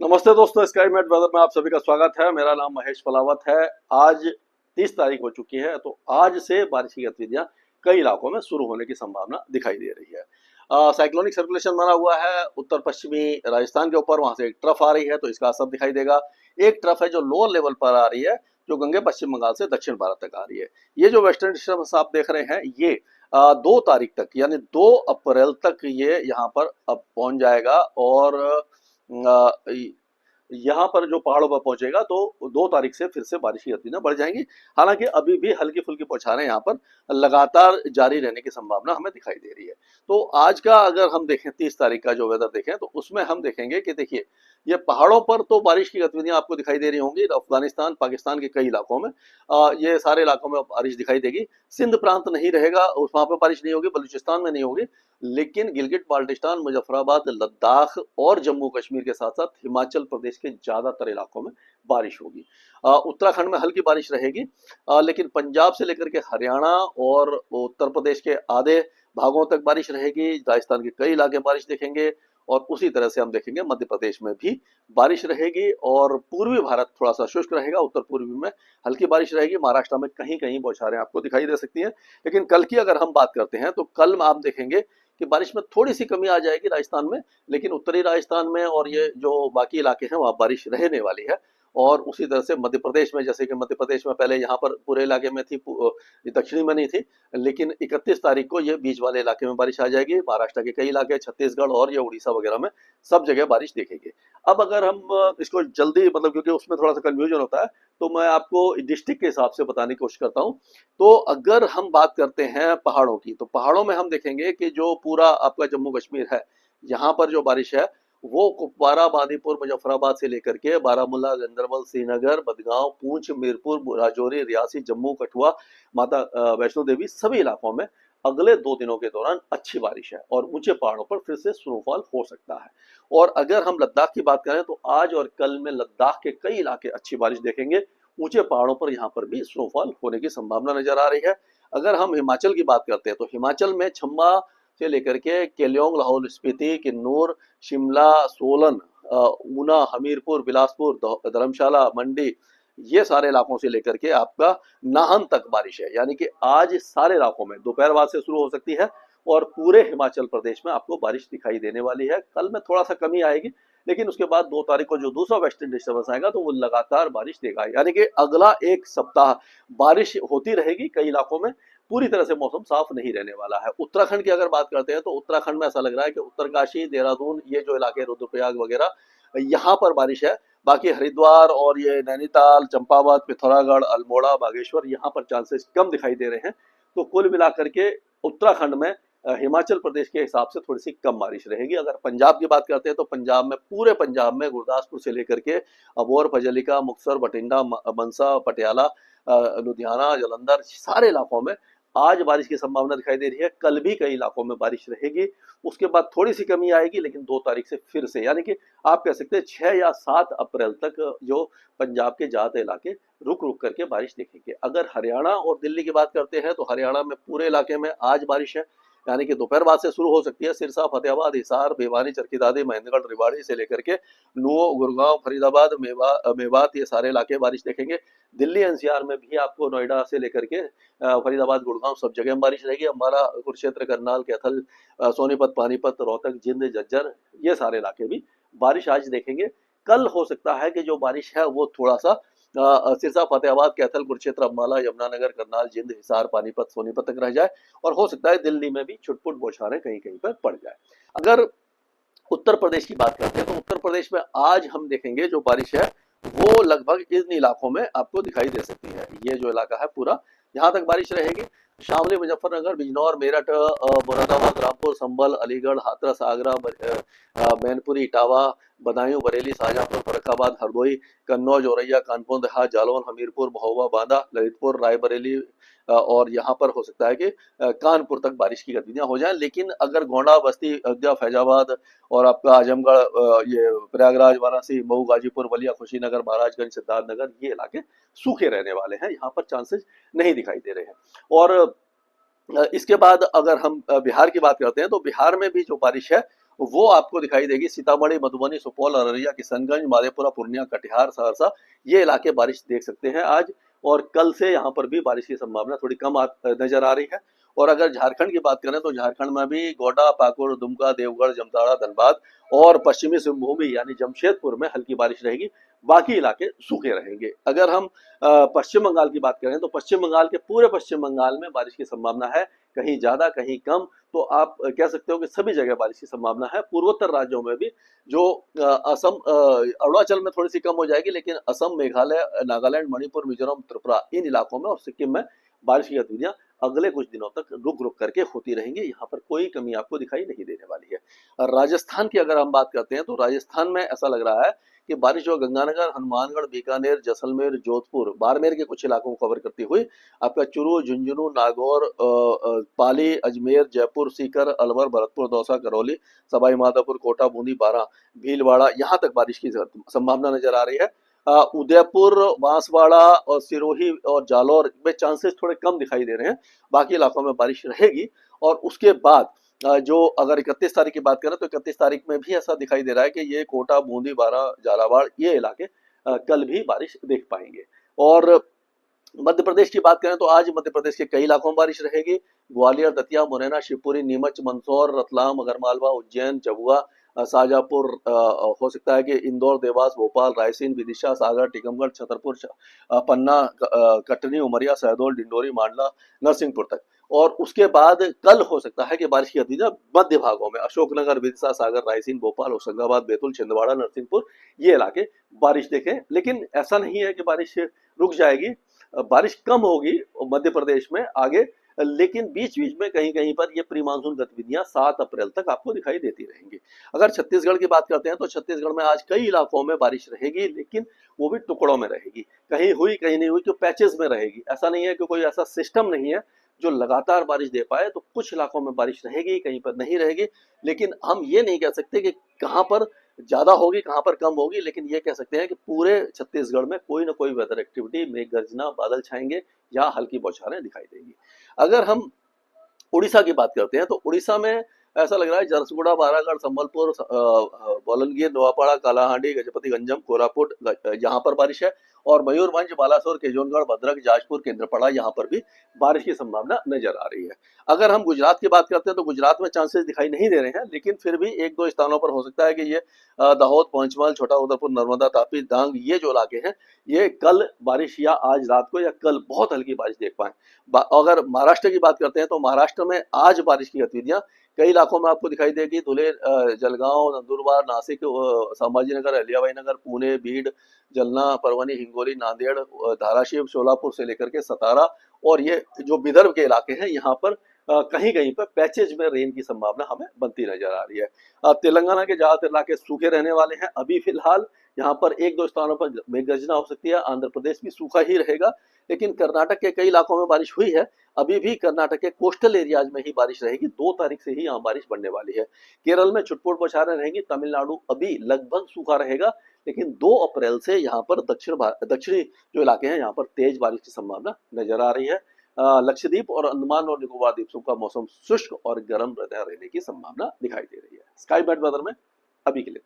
नमस्ते दोस्तों, sky met weather में आप सभी का स्वागत है। मेरा नाम महेश पलावत है। आज 30 तारीख हो चुकी है, तो आज से बारिश की गतिविधियां कई इलाकों में शुरू होने की संभावना दिखाई दे रही है। साइक्लोनिक सर्कुलेशन बना हुआ है उत्तर पश्चिमी राजस्थान के ऊपर, वहां से एक ट्रफ आ रही है तो इसका असर दिखाई देगा। एक ट्रफ है जो लोअर लेवल पर आ रही है, जो गंगे पश्चिम बंगाल से दक्षिण भारत तक आ रही है। ये जो वेस्टर्न डिस्टर्बेंस आप देख रहे हैं, ये 2 तारीख तक यानी 2 अप्रैल तक ये यहाँ पर अब पहुंच जाएगा और यहाँ पर जो पहाड़ों पर पहुंचेगा तो 2 तारीख से फिर से बारिश की गतिविधियां बढ़ जाएंगी। हालांकि अभी भी हल्की फुल्की बौछारें यहाँ पर लगातार जारी रहने की संभावना हमें दिखाई दे रही है। तो आज का अगर हम देखें 30 तारीख का जो वेदर देखें तो उसमें हम देखेंगे कि देखिए, ये पहाड़ों पर तो बारिश की गतिविधियां आपको दिखाई दे रही होंगी। अफगानिस्तान पाकिस्तान के कई इलाकों में ये सारे इलाकों में बारिश दिखाई देगी। सिंध प्रांत नहीं रहेगा, वहां पर बारिश नहीं होगी, बलूचिस्तान में नहीं होगी। लेकिन गिलगिट बाल्टिस्तान, मुजफ्फराबाद, लद्दाख और जम्मू कश्मीर के साथ साथ हिमाचल प्रदेश के ज्यादातर इलाकों में बारिश होगी। उत्तराखंड में हल्की बारिश रहेगी, लेकिन पंजाब से लेकर के हरियाणा और उत्तर प्रदेश के आधे भागों तक बारिश रहेगी। राजस्थान के कई इलाके बारिश देखेंगे और उसी तरह से हम देखेंगे मध्य प्रदेश में भी बारिश रहेगी और पूर्वी भारत थोड़ा सा शुष्क रहेगा। उत्तर पूर्वी में हल्की बारिश रहेगी। महाराष्ट्र में कहीं कहीं बौछारें आपको दिखाई दे सकती हैं। लेकिन कल की अगर हम बात करते हैं तो कल आप देखेंगे कि बारिश में थोड़ी सी कमी आ जाएगी राजस्थान में, लेकिन उत्तरी राजस्थान में और ये जो बाकी इलाके हैं वहाँ बारिश रहने वाली है। और उसी तरह से मध्य प्रदेश में, जैसे कि मध्य प्रदेश में पहले यहाँ पर पूरे इलाके में थी, दक्षिणी में नहीं थी, लेकिन 31 तारीख को ये बीच वाले इलाके में बारिश आ जाएगी। महाराष्ट्र के कई इलाके, छत्तीसगढ़ और ये उड़ीसा वगैरह में सब जगह बारिश देखेंगे। अब अगर हम इसको जल्दी, मतलब क्योंकि उसमें थोड़ा सा कंफ्यूजन होता है, तो मैं आपको डिस्ट्रिक्ट के हिसाब से बताने की कोशिश करता हूँ। तो अगर हम बात करते हैं पहाड़ों की, तो पहाड़ों में हम देखेंगे कि जो पूरा आपका जम्मू कश्मीर है, यहाँ पर जो बारिश है वो कुपवारा, बांदीपुर, मुजफ्फराबाद से लेकर के बारामूला, गंदरबल, श्रीनगर, बदगांव, पूंछ, मीरपुर, राजौरी, रियासी, जम्मू, कठुआ, माता वैष्णो देवी, सभी इलाकों में अगले 2 दिनों के दौरान अच्छी बारिश है और ऊंचे पहाड़ों पर फिर से स्नोफॉल हो सकता है। और अगर हम लद्दाख की बात करें तो आज और कल में लद्दाख के कई इलाके अच्छी बारिश देखेंगे। ऊंचे पहाड़ों पर यहाँ पर भी स्नोफॉल होने की संभावना नजर आ रही है। अगर हम हिमाचल की बात करते हैं तो हिमाचल में चंबा से लेकर के केलोंग, लाहौल स्पीति, किन्नौर, शिमला, सोलन, ऊना, हमीरपुर, बिलासपुर, धर्मशाला, मंडी, ये सारे इलाकों से लेकर के आपका नाहन तक बारिश है। यानी कि आज सारे इलाकों में दोपहर बाद से शुरू हो सकती है और पूरे हिमाचल प्रदेश में आपको बारिश दिखाई देने वाली है। कल में थोड़ा सा कमी आएगी, लेकिन उसके बाद 2 तारीख को जो दूसरा वेस्टर्न डिस्टर्बेंस आएगा तो वो लगातार बारिश देगा। यानी कि अगला एक सप्ताह बारिश होती रहेगी कई इलाकों में। पूरी तरह से मौसम साफ नहीं रहने वाला है। उत्तराखंड की अगर बात करते हैं तो उत्तराखंड में ऐसा लग रहा है कि उत्तरकाशी, देहरादून, ये जो इलाके, रुद्रप्रयाग वगैरह, यहाँ पर बारिश है। बाकी हरिद्वार और ये नैनीताल, चंपावत, पिथौरागढ़, अल्मोड़ा, बागेश्वर, यहाँ पर चांसेस कम दिखाई दे रहे हैं। तो कुल मिलाकर के उत्तराखंड में हिमाचल प्रदेश के हिसाब से थोड़ी सी कम बारिश रहेगी। अगर पंजाब की बात करते हैं तो पंजाब में, पूरे पंजाब में गुरदासपुर से लेकर के अबोहर, फजलिका, मुक्तसर, बठिंडा, मनसा, पटियाला, लुधियाना, जालंधर, सारे इलाकों में आज बारिश की संभावना दिखाई दे रही है। कल भी कई इलाकों में बारिश रहेगी। उसके बाद थोड़ी सी कमी आएगी, लेकिन 2 तारीख से फिर से, यानी कि आप कह सकते हैं 6 या 7 अप्रैल तक जो पंजाब के ज्यादा इलाके रुक रुक करके बारिश देखेंगे। अगर हरियाणा और दिल्ली की बात करते हैं तो हरियाणा में पूरे इलाके में आज बारिश है। यानी कि दोपहर बाद से शुरू हो सकती है। सिरसा, फतेहाबाद, हिसार, भिवानी, चरखी दादरी, महेंद्रगढ़, रेवाड़ी से लेकर के नुओ, गुड़गांव, फरीदाबाद, मेवात, ये सारे इलाके बारिश देखेंगे। दिल्ली एनसीआर में भी आपको नोएडा से लेकर के फरीदाबाद, गुड़गांव, सब जगह बारिश रहेगी। अम्बाला, कुरुक्षेत्र, करनाल, कैथल, सोनीपत, पानीपत, रोहतक, जिंद, झज्जर, ये सारे इलाके भी बारिश आज देखेंगे। कल हो सकता है कि जो बारिश है वो थोड़ा सा सिरसा, फतेहाबाद, कैथल, कुरुक्षेत्र, अम्बाला, यमुनानगर, करनाल, जिंद, हिसार, पानीपत, सोनीपत तक रह जाए और हो सकता है दिल्ली में भी छुटपुट बौछारें कहीं कहीं पर पड़ जाए। अगर उत्तर प्रदेश की बात करते हैं तो उत्तर प्रदेश में आज हम देखेंगे जो बारिश है वो लगभग इन इलाकों में आपको दिखाई दे सकती है। ये जो इलाका है पूरा, यहाँ तक बारिश रहेगी। शामली, मुजफ्फरनगर, बिजनौर, मेरठ, मुरादाबाद, रामपुर, संभल, अलीगढ़, हाथरस, आगरा, मैनपुरी, इटावा, बदायूं, बरेली, शाहजहांपुर, फर्रुखाबाद, हरदोई, कन्नौज, औरैया, कानपुर देहात, जालौन, हमीरपुर, महोबा, बांदा, ललितपुर, रायबरेली, और यहाँ पर हो सकता है कि कानपुर तक बारिश की गतिविधियां हो जाएं। लेकिन अगर गोंडा, बस्ती, अयोध्या, फैजाबाद और आपका आजमगढ़, ये प्रयागराज, वाराणसी, मऊ, गाजीपुर, बलिया, कुशीनगर, महाराजगंज, सिद्धार्थनगर, ये इलाके सूखे रहने वाले हैं। यहाँ पर चांसेस नहीं दिखाई दे रहे हैं। और इसके बाद अगर हम बिहार की बात करते हैं तो बिहार में भी जो बारिश है वो आपको दिखाई देगी। सीतामढ़ी, मधुबनी, सुपौल, अररिया, किशनगंज, मधेपुरा, पूर्णिया, कटिहार, सहरसा, ये इलाके बारिश देख सकते हैं आज। और कल से यहाँ पर भी बारिश की संभावना थोड़ी कम नजर आ रही है। और अगर झारखंड की बात करें तो झारखंड में भी गोड्डा, पाकुड़, दुमका, देवगढ़, जामताड़ा, धनबाद और पश्चिमी सिंहभूम यानी जमशेदपुर में हल्की बारिश रहेगी। बाकी इलाके सूखे रहेंगे। अगर हम पश्चिम बंगाल की बात करें तो पश्चिम बंगाल के पूरे पश्चिम बंगाल में बारिश की संभावना है, कहीं ज्यादा कहीं कम। तो आप कह सकते हो कि सभी जगह बारिश की संभावना है। पूर्वोत्तर राज्यों में भी जो असम, अरुणाचल में थोड़ी सी कम हो जाएगी, लेकिन असम, मेघालय, नागालैंड, मणिपुर, मिजोरम, त्रिपुरा, इन इलाकों में और सिक्किम में बारिश की गतिविधियां अगले कुछ दिनों तक रुक रुक करके होती रहेंगी। यहाँ पर कोई कमी आपको दिखाई नहीं देने वाली है। राजस्थान की अगर हम बात करते हैं तो राजस्थान में ऐसा लग रहा है कि बारिश जो गंगानगर, हनुमानगढ़, बीकानेर, जैसलमेर, जोधपुर, बाड़मेर के कुछ इलाकों को कवर करती हुई आपका चुरू, झुंझुनू, नागौर, पाली, अजमेर, जयपुर, सीकर, अलवर, भरतपुर, दौसा, करौली, सवाई माधोपुर, कोटा, बूंदी, बारां, भीलवाड़ा, यहाँ तक बारिश की संभावना नजर आ रही है। उदयपुर, बांसवाड़ा और सिरोही और जालौर में चांसेस थोड़े कम दिखाई दे रहे हैं। बाकी इलाकों में बारिश रहेगी। और उसके बाद जो अगर 31 तारीख की बात करें तो 31 तारीख में भी ऐसा दिखाई दे रहा है कि ये कोटा, बूंदी, बारां, झालावाड़, ये इलाके कल भी बारिश देख पाएंगे। और मध्य प्रदेश की बात करें तो आज मध्य प्रदेश के कई इलाकों में बारिश रहेगी। ग्वालियर, दतिया, मुरैना, शिवपुरी, नीमच, मंदसौर, रतलाम, अगरमालवा, उज्जैन, झाबुआ, शाजापुर, हो सकता है कि इंदौर, देवास, भोपाल, रायसेन, विदिशा, सागर, टीकमगढ़, छतरपुर, पन्ना, कटनी, उमरिया, शहडोल, डिंडोरी, मांडला, नरसिंहपुर तक। और उसके बाद कल हो सकता है कि बारिश की गतिविधियां मध्य भागों में अशोकनगर, विदिशा, सागर, रायसेन, भोपाल, होशंगाबाद, बैतूल, छिंदवाड़ा, नरसिंहपुर, ये इलाके बारिश देखें। लेकिन ऐसा नहीं है कि बारिश रुक जाएगी, बारिश कम होगी मध्य प्रदेश में आगे, लेकिन बीच बीच में कहीं कहीं पर ये प्री मानसून गतिविधियां 7 अप्रैल तक आपको दिखाई देती रहेंगी। अगर छत्तीसगढ़ की बात करते हैं तो छत्तीसगढ़ में आज कई इलाकों में बारिश रहेगी, लेकिन वो भी टुकड़ों में रहेगी। कहीं हुई कहीं नहीं हुई, तो पैचेस में रहेगी। ऐसा नहीं है कि कोई ऐसा सिस्टम नहीं है जो लगातार बारिश दे पाए। तो कुछ इलाकों में बारिश रहेगी, कहीं पर नहीं रहेगी। लेकिन हम ये नहीं कह सकते कि कहाँ पर ज्यादा होगी कहाँ पर कम होगी, लेकिन ये कह सकते हैं कि पूरे छत्तीसगढ़ में कोई ना कोई वेदर एक्टिविटी, मेघ गर्जना, बादल छाएंगे या हल्की बौछारें दिखाई देंगी। अगर हम उड़ीसा की बात करते हैं तो उड़ीसा में ऐसा लग रहा है झरसुगुड़ा, बारागढ़, संबलपुर, बोलनगिर, नोआपाड़ा, कालाहांडी, गजपति गंजम, कोरापुट, यहाँ पर बारिश है। और मयूरभंज, बालासोर, केजोनगढ़, भद्रक, जाजपुर, केंद्रपड़ा, यहाँ पर भी बारिश की संभावना नजर आ रही है। अगर हम गुजरात की बात करते हैं तो गुजरात में चांसेस दिखाई नहीं दे रहे हैं, लेकिन फिर भी एक दो स्थानों पर हो सकता है कि ये दाहोद, पंचमहल, छोटा उदयपुर, नर्मदा, तापी, डांग, ये जो इलाके हैं, ये कल बारिश या आज रात को या कल बहुत हल्की बारिश देख पाए। अगर महाराष्ट्र की बात करते हैं तो महाराष्ट्र में आज बारिश की गतिविधियां कई इलाकों में आपको दिखाई देगी। धुले, जलगांव, नंदुरबार, नासिक, संभाजीनगर, अहिल्याबाई नगर, पुणे, बीड, जलना, परभणी, हिंगोली, नांदेड़, धाराशिव, सोलापुर से लेकर के सतारा और ये जो विदर्भ के इलाके हैं, यहाँ पर कहीं कहीं पर पैचेज में रेन की संभावना हमें बनती नजर आ रही है। तेलंगाना के ज्यादातर इलाके सूखे रहने वाले हैं अभी फिलहाल। यहाँ पर एक दो स्थानों पर मेघ गर्जना हो सकती है। आंध्र प्रदेश भी सूखा ही रहेगा, लेकिन कर्नाटक के कई इलाकों में बारिश हुई है। अभी भी कर्नाटक के कोस्टल एरियाज में ही बारिश रहेगी। 2 तारीख से ही यहाँ बारिश बढ़ने वाली है। केरल में छुटपुट बौछारें रहेंगी। तमिलनाडु अभी लगभग सूखा रहेगा, लेकिन 2 अप्रैल से यहाँ पर दक्षिणी जो इलाके हैं, यहाँ पर तेज बारिश की संभावना नजर आ रही है। लक्षद्वीप और अंडमान और निकोबार द्वीपों का मौसम शुष्क और गर्म रहने की संभावना दिखाई दे रही है। स्काई बेड वेदर में अभी के लिए